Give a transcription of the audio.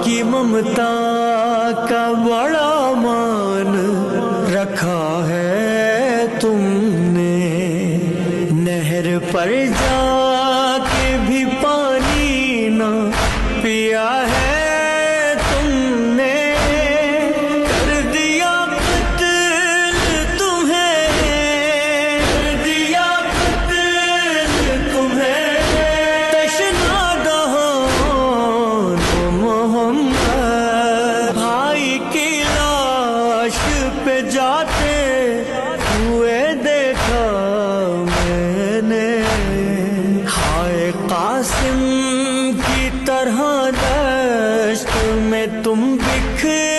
की ममता का बड़ा मान रखा है तुमने। नहर पर जाके भी पानी ना पिया है तुमने। कर दिया कत्ल तुम्हें, कर दिया कत्ल तुम्हें। तशना दहान मोहम्मद, भाई की लाश पे जाते हुए देखा मैंने। हाय कासिम की तरह दश्त में तुम बिखरे